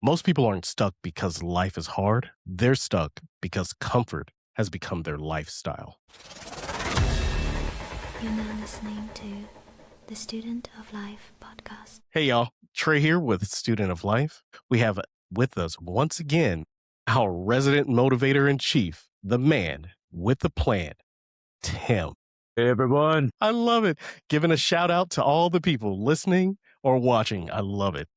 Most people aren't stuck because life is hard. They're stuck because comfort has become their lifestyle. You're now listening to the Student of Life podcast. Hey, y'all. Tre here with Student of Life. We have with us once again our resident motivator in chief, the man with the plan, Tim. Hey, everyone. I love it. Giving a shout out to all the people listening or watching. I love it.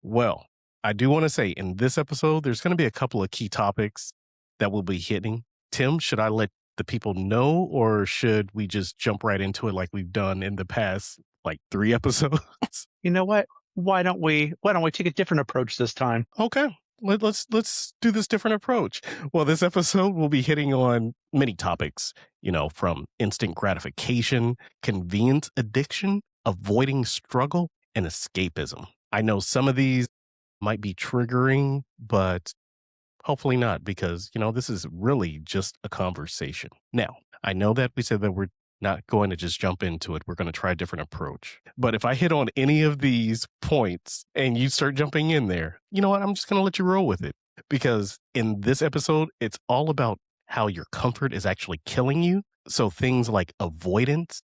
Well, I do want to say in this episode, there's going to be a couple of key topics that we'll be hitting. Tim, should I let the people know, or should we just jump right into it like we've done in the past, like 3 episodes? You know what? Why don't we take a different approach this time? Okay. Let's do this different approach. Well, this episode will be hitting on many topics, from instant gratification, convenience addiction, avoiding struggle, and escapism. I know some of these might be triggering, but hopefully not, because, this is really just a conversation. Now, I know that we said that we're not going to just jump into it. We're going to try a different approach. But if I hit on any of these points and you start jumping in there, you know what? I'm just going to let you roll with it. Because in this episode, it's all about how your comfort is actually killing you. So things like avoidance,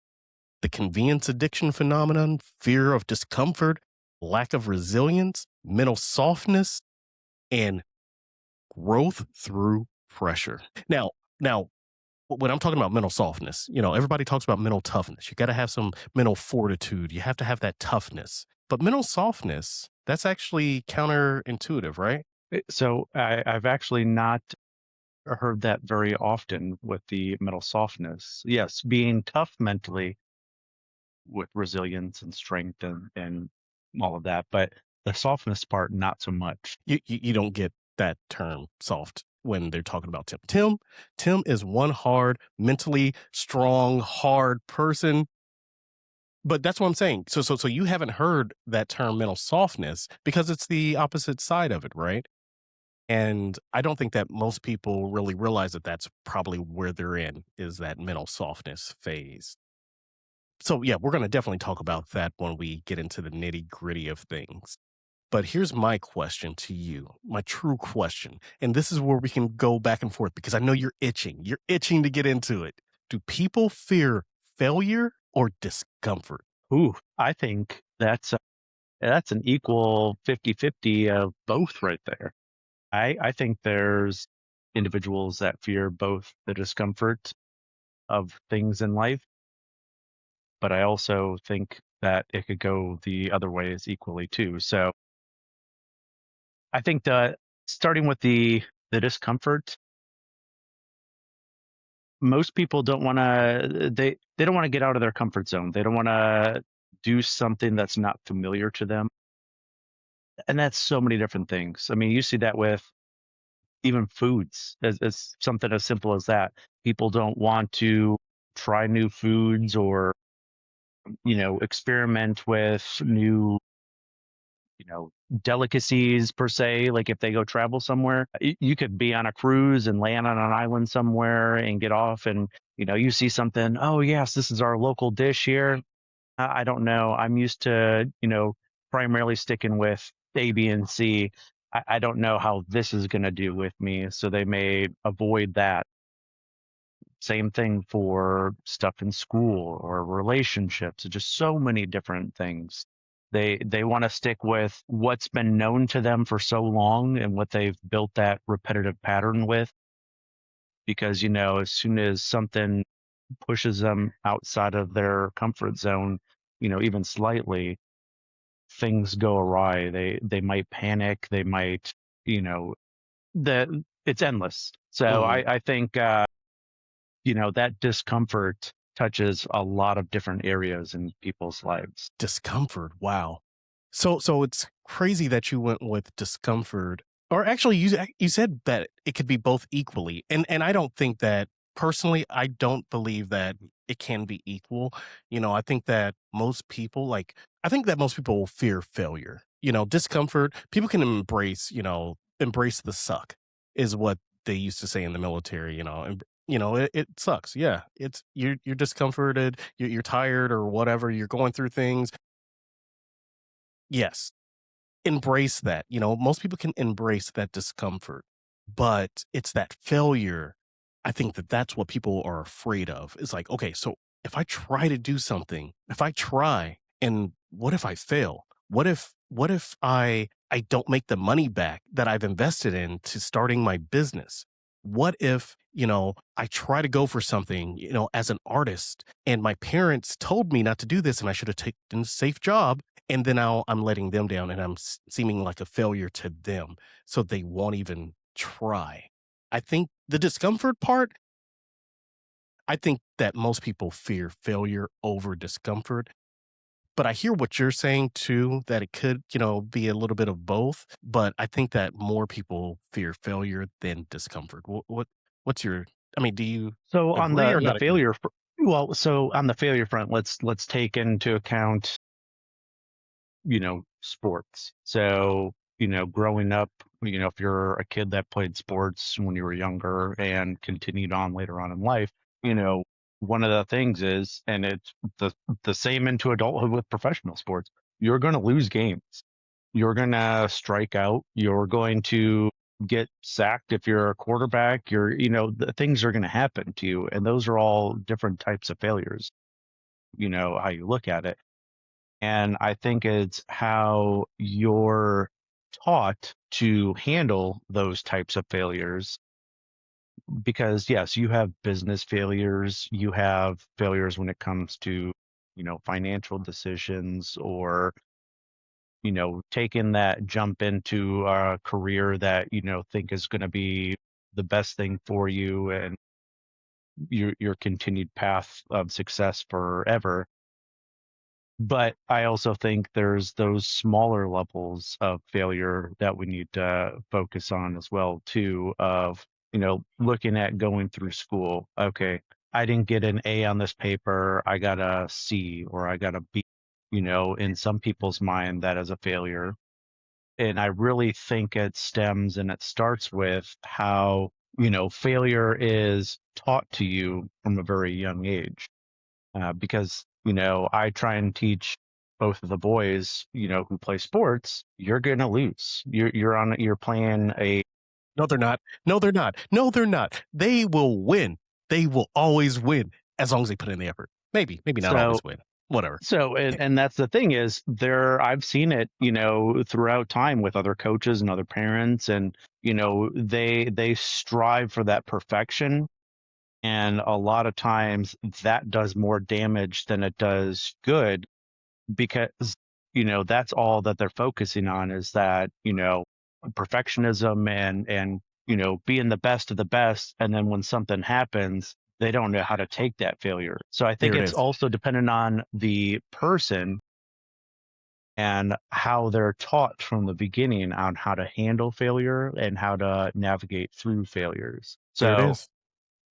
the convenience addiction phenomenon, fear of discomfort, lack of resilience, mental softness, and growth through pressure. Now, when I'm talking about mental softness, everybody talks about mental toughness. You got to have some mental fortitude. You have to have that toughness. But mental softness, that's actually counterintuitive, right? So I've actually not heard that very often with the mental softness. Yes, being tough mentally with resilience and strength and all of that, but the softness part, not so much. You don't get that term soft when they're talking about Tim. Tim is one hard, mentally strong, hard person. But that's what I'm saying. So you haven't heard that term mental softness because it's the opposite side of it, right? And I don't think that most people really realize that that's probably where they're in, is that mental softness phase. So yeah, we're going to definitely talk about that when we get into the nitty gritty of things. But here's my question to you, my true question. And this is where we can go back and forth because I know you're itching. You're itching to get into it. Do people fear failure or discomfort? Ooh, I think that's an equal 50-50 of both right there. I think there's individuals that fear both the discomfort of things in life, but I also think that it could go the other ways equally too. So I think that starting with the discomfort, most people don't want to they don't want to get out of their comfort zone. They don't want to do something that's not familiar to them. And that's so many different things. I mean, you see that with even foods, as something as simple as that. People don't want to try new foods or experiment with new delicacies per se. Like if they go travel somewhere, you could be on a cruise and land on an island somewhere and get off and you see something. Oh yes, this is our local dish here. I don't know, I'm used to primarily sticking with A, B, and C. I don't know how this is going to do with me, so they may avoid that. Same thing for stuff in school or relationships, just so many different things. They want to stick with what's been known to them for so long and what they've built that repetitive pattern with. Because, as soon as something pushes them outside of their comfort zone, even slightly, things go awry. They might panic. They might, it's endless. So I think, that discomfort touches a lot of different areas in people's lives. Discomfort. Wow. So it's crazy that you went with discomfort, or actually you said that it could be both equally. And I don't think that personally, I don't believe that it can be equal. I think that most people will fear failure. Discomfort, people can embrace the suck is what they used to say in the military, and it sucks. Yeah. You're discomforted, you're tired or whatever, you're going through things. Yes, embrace that. Most people can embrace that discomfort, but it's that failure. I think that that's what people are afraid of. It's like, okay, so if I try to do something, if I try, and what if I fail? What if I don't make the money back that I've invested into starting my business? What if, I try to go for something, as an artist and my parents told me not to do this and I should have taken a safe job, and then now I'm letting them down and I'm seeming like a failure to them, so they won't even try. I think the discomfort part, I think that most people fear failure over discomfort. But I hear what you're saying too, that it could, be a little bit of both. But I think that more people fear failure than discomfort. What's your, I mean, do you So on agree or the not agree? failure, well, so on the failure front, let's take into account, sports. So, growing up, if you're a kid that played sports when you were younger and continued on later on in life, you know, one of the things is, and it's the same into adulthood with professional sports, you're going to lose games. You're going to strike out. You're going to get sacked if you're a quarterback. The things are going to happen to you. And those are all different types of failures, how you look at it. And I think it's how you're taught to handle those types of failures. Because, yes, you have business failures, you have failures when it comes to, financial decisions or, taking that jump into a career that, think is going to be the best thing for you and your continued path of success forever. But I also think there's those smaller levels of failure that we need to focus on as well too, of, looking at going through school. Okay, I didn't get an A on this paper, I got a C or I got a B. In some people's mind that is a failure. And I really think it stems and it starts with how, failure is taught to you from a very young age, because I try and teach both of the boys, who play sports, you're gonna lose. You're playing a. No, they're not. No, they're not. No, they're not. They will win. They will always win as long as they put in the effort. Maybe not so always win. Whatever. so and that's the thing is there I've seen it, throughout time with other coaches and other parents, and they strive for that perfection. And a lot of times that does more damage than it does good because that's all that they're focusing on is that perfectionism and being the best of the best, and then when something happens they don't know how to take that failure. So I think There it it's is. also dependent on the person and how they're taught from the beginning on how to handle failure and how to navigate through failures. There it So is.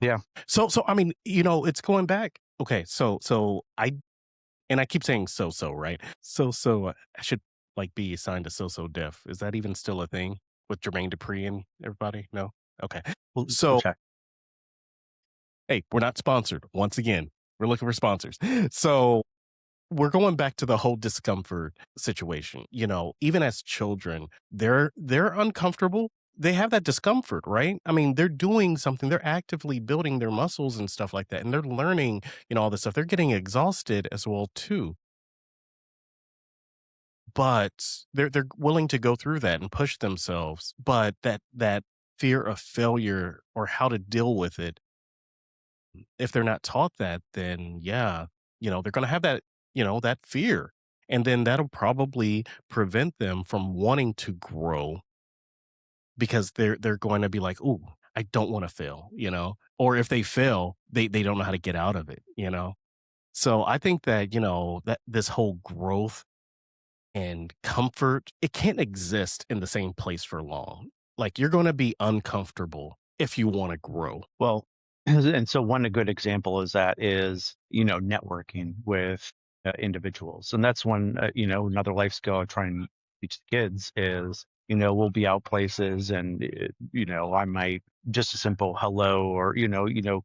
yeah. So I mean, it's going back. Okay, so I keep saying so, right? I should like be assigned to so deaf. Is that even still a thing with Jermaine Dupri and everybody? No? Okay. We'll So check. hey, we're not sponsored. Once again, we're looking for sponsors. So we're going back to the whole discomfort situation. Even as children, they're uncomfortable. They have that discomfort, right? I mean, they're doing something. They're actively building their muscles and stuff like that, and they're learning, all this stuff. They're getting exhausted as well too. But they're willing to go through that and push themselves. But that fear of failure or how to deal with it, if they're not taught that, then yeah, they're going to have that fear. And then that'll probably prevent them from wanting to grow because they're going to be like, "Ooh, I don't want to fail." Or if they fail, they don't know how to get out of it. So I think that, that this whole growth and comfort, it can't exist in the same place for long. Like you're going to be uncomfortable if you want to grow. Well, and so one a good example is that is, networking with individuals. And that's one, another life skill I try and teach the kids is, we'll be out places and, I might just a simple hello or,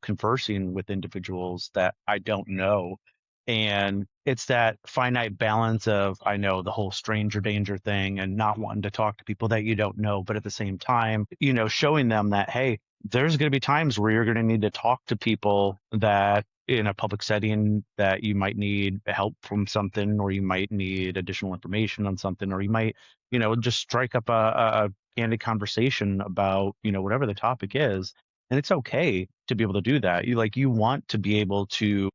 conversing with individuals that I don't know. And it's that finite balance of, I know the whole stranger danger thing and not wanting to talk to people that you don't know, but at the same time, showing them that, hey, there's going to be times where you're going to need to talk to people that in a public setting that you might need help from something, or you might need additional information on something, or you might, just strike up a candid conversation about, whatever the topic is. And it's okay to be able to do that. You want to be able to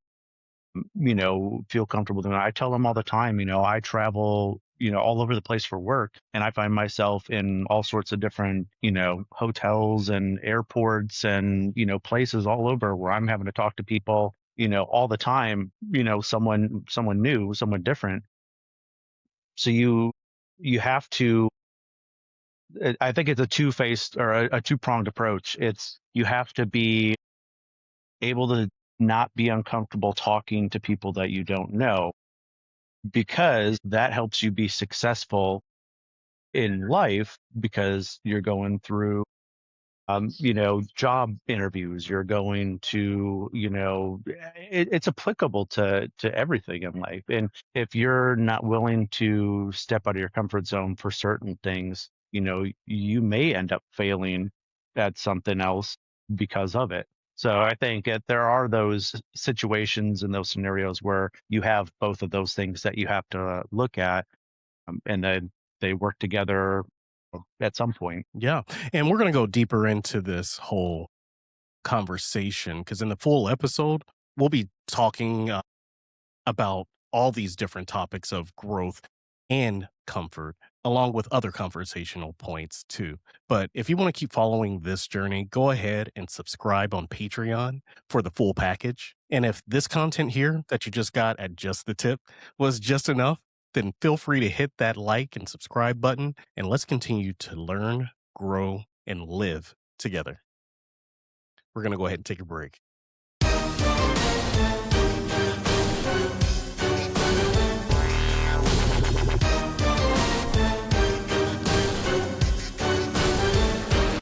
feel comfortable doing it. I tell them all the time, I travel, all over the place for work, and I find myself in all sorts of different, hotels and airports and, places all over where I'm having to talk to people, all the time, someone new, someone different. So you have to, I think it's a two-faced or a two-pronged approach. It's, you have to be able to not be uncomfortable talking to people that you don't know, because that helps you be successful in life, because you're going through job interviews, you're going to, it's applicable to everything in life. And if you're not willing to step out of your comfort zone for certain things, you may end up failing at something else because of it. So I think that there are those situations and those scenarios where you have both of those things that you have to look at, and then they work together at some point. Yeah. And we're going to go deeper into this whole conversation because in the full episode, we'll be talking about all these different topics of growth and comfort, along with other conversational points too. But if you want to keep following this journey, go ahead and subscribe on Patreon for the full package. And if this content here that you just got at Just the Tip was just enough, then feel free to hit that like and subscribe button, and let's continue to learn, grow, and live together. We're going to go ahead and take a break.